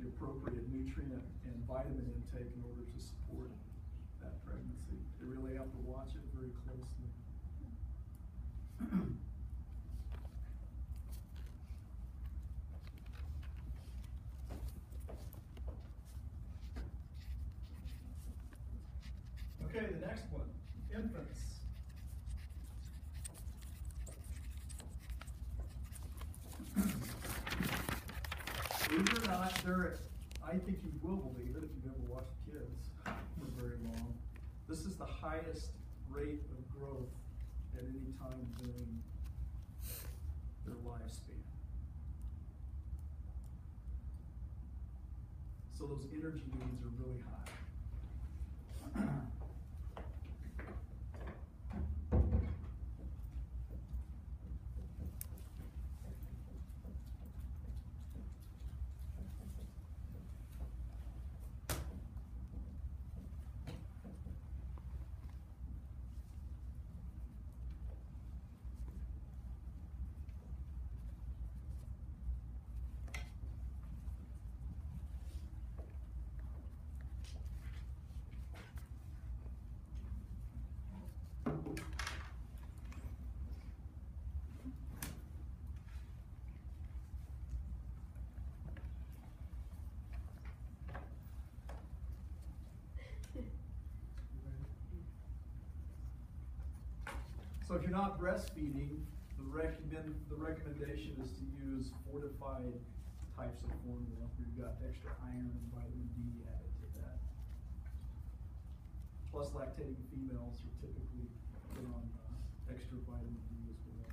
the appropriate nutrient and vitamin intake in order to support that pregnancy. They really have to watch it very closely. Okay, the next one, infants. Believe it or not, I think you will believe it if you've ever watched kids for very long. This is the highest rate of growth at any time during their lifespan. So those energy needs are really high. So if you're not breastfeeding, the recommendation is to use fortified types of formula where you've got extra iron and vitamin D added to that. Plus lactating females are typically put on extra vitamin D as well.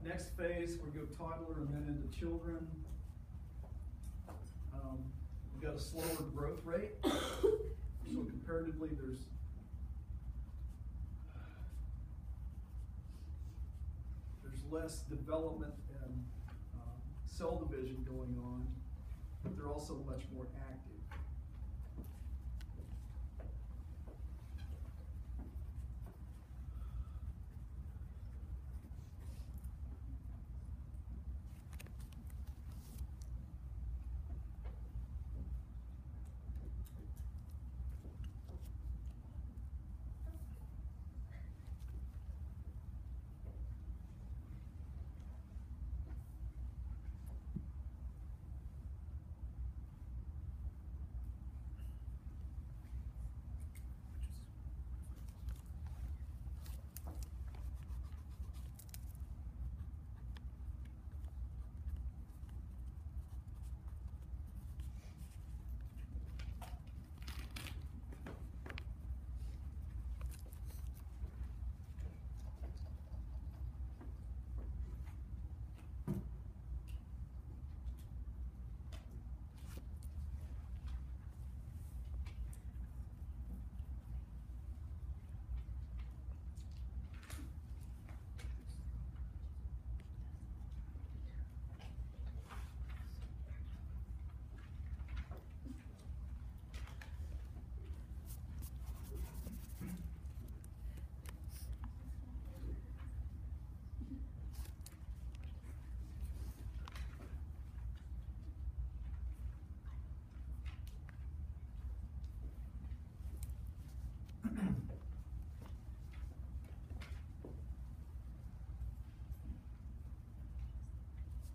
Next phase, we go toddler and then into children. We've got a slower growth rate. So comparatively, there's less development and cell division going on, but they're also much more active.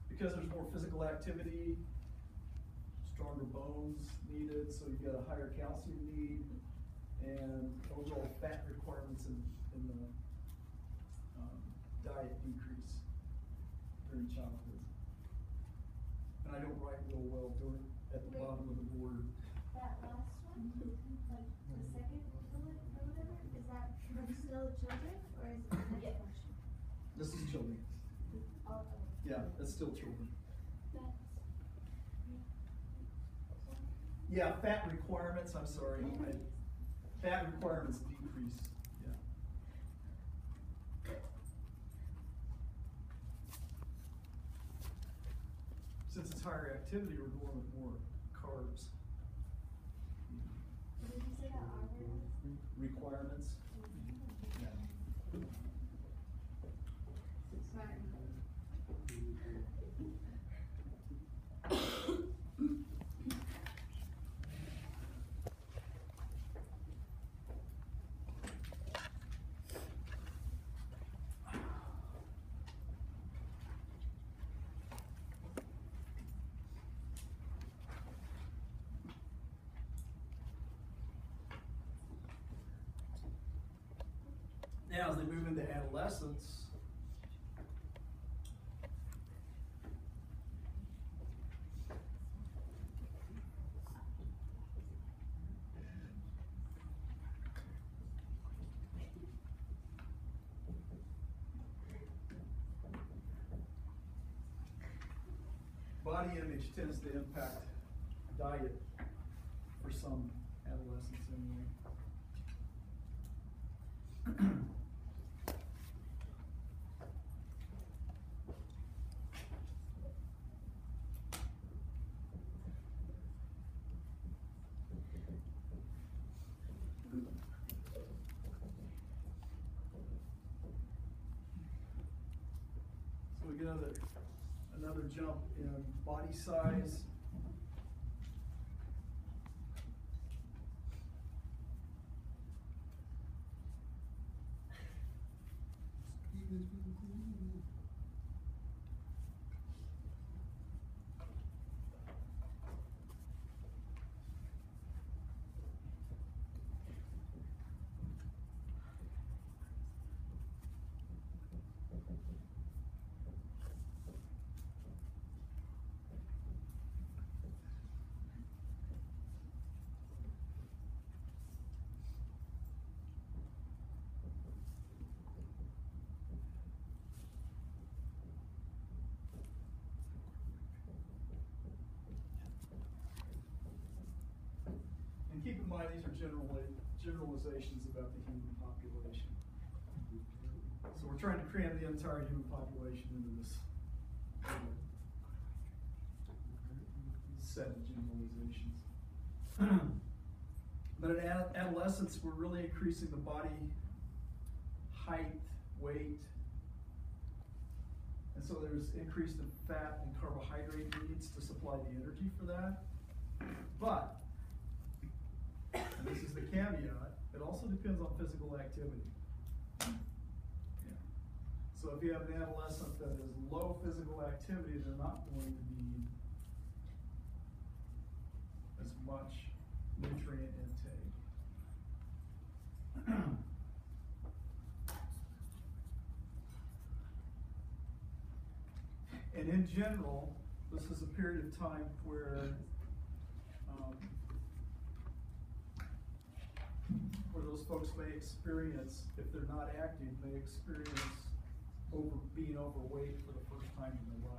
Because there's more physical activity, stronger bones needed, so you got a higher calcium need, and overall fat requirements in the diet decrease during childhood. And I don't write real well at the bottom of the board. That last one, like the second bullet or whatever, is that still children or is it the next question? This is children. Yeah, that's still children. Yeah, fat requirements, I'm sorry. Fat requirements decrease, yeah. Since it's higher activity, we're going with more carbs. What did you say that R word was? Requirements. Yeah. Sorry. Now, as they move into adolescence, body image tends to impact diet for some adolescents anyway. So we get another jump in body size. And keep in mind, these are generalizations about the human population. So we're trying to cram the entire human population into this set of generalizations. But in adolescence, we're really increasing the body height, weight, and so there's increased in fat and carbohydrate needs to supply the energy for that. But, and this is the caveat, it also depends on physical activity. Yeah. So if you have an adolescent that is low physical activity, they're not going to need as much nutrient intake. And in general, this is a period of time where those folks may experience, if they're not active, may experience being overweight for the first time in their life.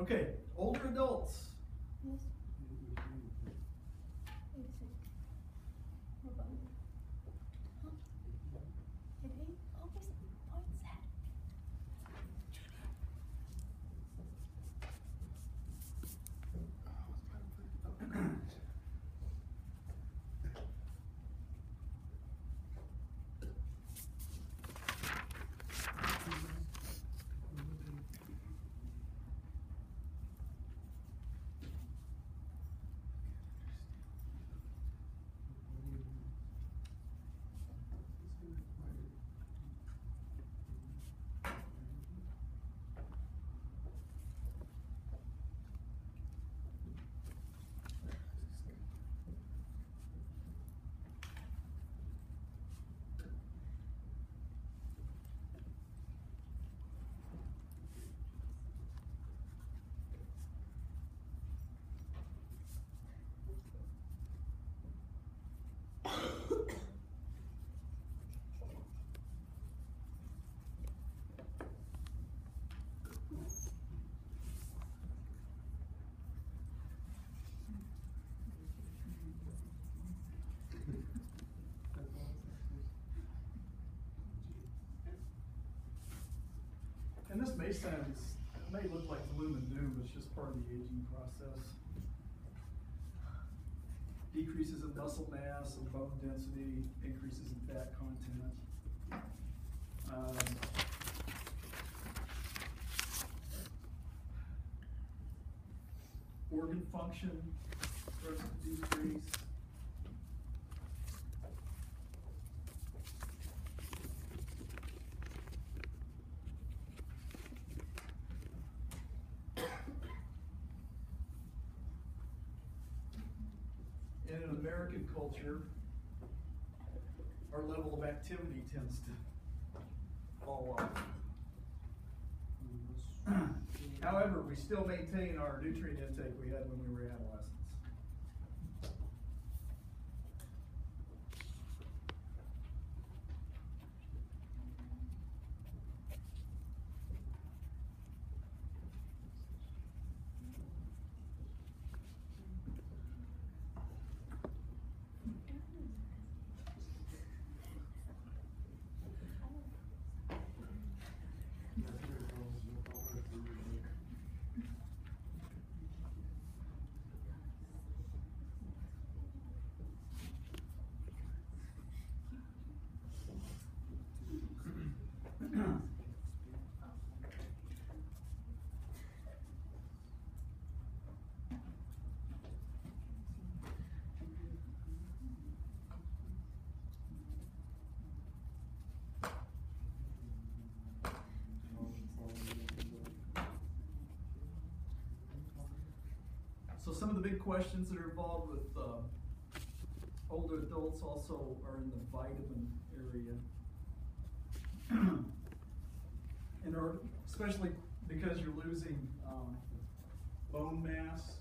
Okay, older adults. Yes. Hold on. Huh? Okay. Oh, what's that? may look like gloom and doom, but it's just part of the aging process. Decreases in muscle mass and bone density, increases in fat content. Organ function starts to decrease. In an American culture, our level of activity tends to fall off. However, we still maintain our nutrient intake we had when we were adolescents. So some of the big questions that are involved with older adults also are in the vitamin area. And especially because you're losing bone mass.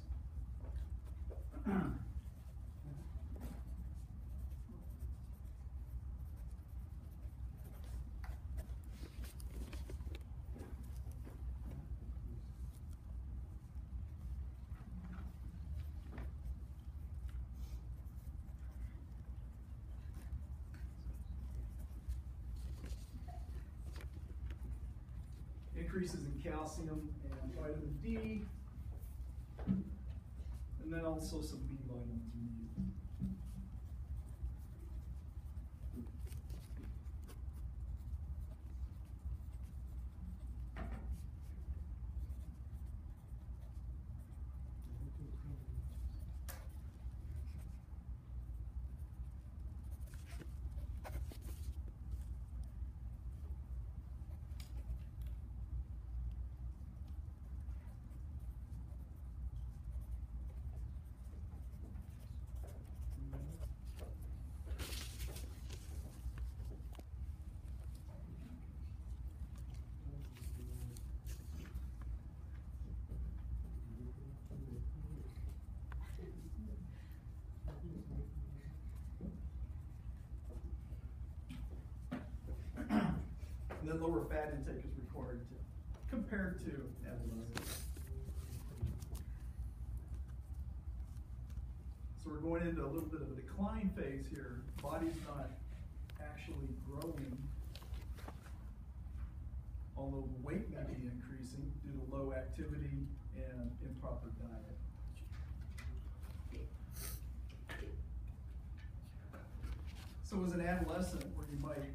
Increases in calcium and vitamin D, and then also some B vitamins we need. And then lower fat intake is required compared to adolescents. So we're going into a little bit of a decline phase here. Body's not actually growing, although the weight may be increasing due to low activity and improper diet. So as an adolescent, where you might